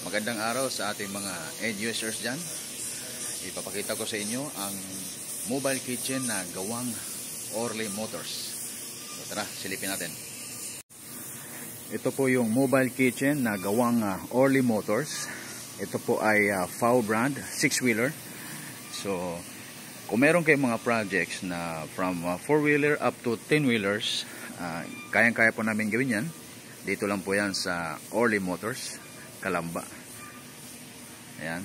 Magandang araw sa ating mga end users dyan. Ipapakita ko sa inyo ang mobile kitchen na gawang Orly Motors. So tara, silipin natin. Ito po yung mobile kitchen na gawang Orly Motors. Ito po ay FAW brand, 6-wheeler. So kung meron kayong mga projects na from 4-wheeler up to 10-wheelers, kayang-kaya po namin gawin yan. Dito lang po yan sa Orly Motors, Calamba. Ayan.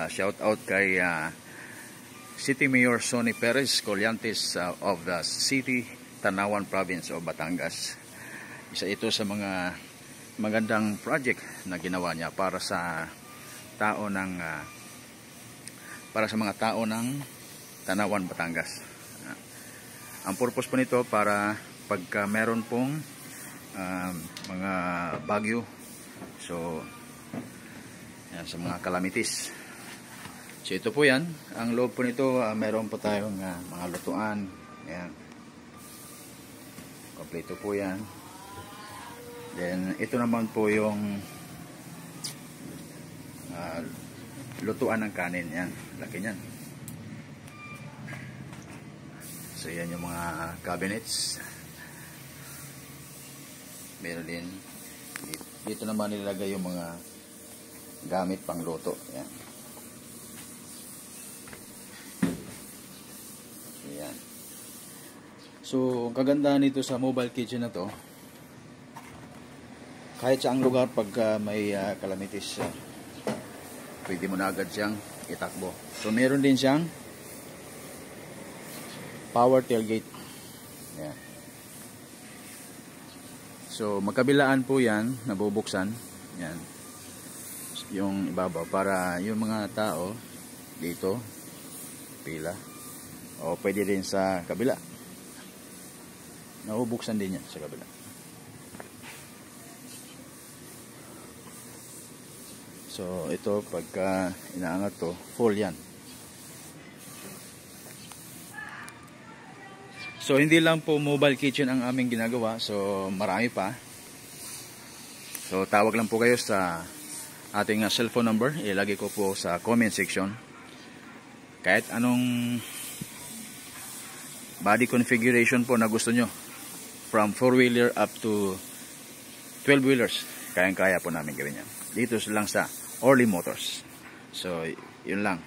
Shout out kay City Mayor Sonny Perez Colyantes of the City, Tanawan Province of Batangas. Isa ito sa mga magandang project na ginawa niya para sa tao ng para sa mga tao ng Tanawan, Batangas. Ang purpose po nito para pagka meron pong mga bagyo, so yan, sa mga calamities. So ito po yan, ang loob po nito, meron po tayong mga lutuan. Ayan, kompleto po yan. Then ito naman po yung lutuan ng kanin. Yan, laki nyan. So yan yung mga cabinets. Meron din dito naman nilagay yung mga gamit pang luto. Yan. Yan. So kagandahan nito sa mobile kitchen na to, kahit saang lugar pagka may calamities, pwede mo na agad siyang itakbo. So meron din siyang power tailgate. Yan. So magkabilaan po yan, nabubuksan. Yan, yung ibabaw para yung mga tao dito pila, o pwede din sa kabila, nabubuksan din yan sa kabila. So ito pagka inaangat to, full yan. So hindi lang po mobile kitchen ang aming ginagawa, so marami pa. So tawag lang po kayo sa ating cellphone number, ilagay ko po sa comment section. Kahit anong body configuration po na gusto nyo, from 4-wheeler up to 12-wheelers, kayang-kaya po namin gawin yan. Dito lang sa Orly Motors. So yun lang.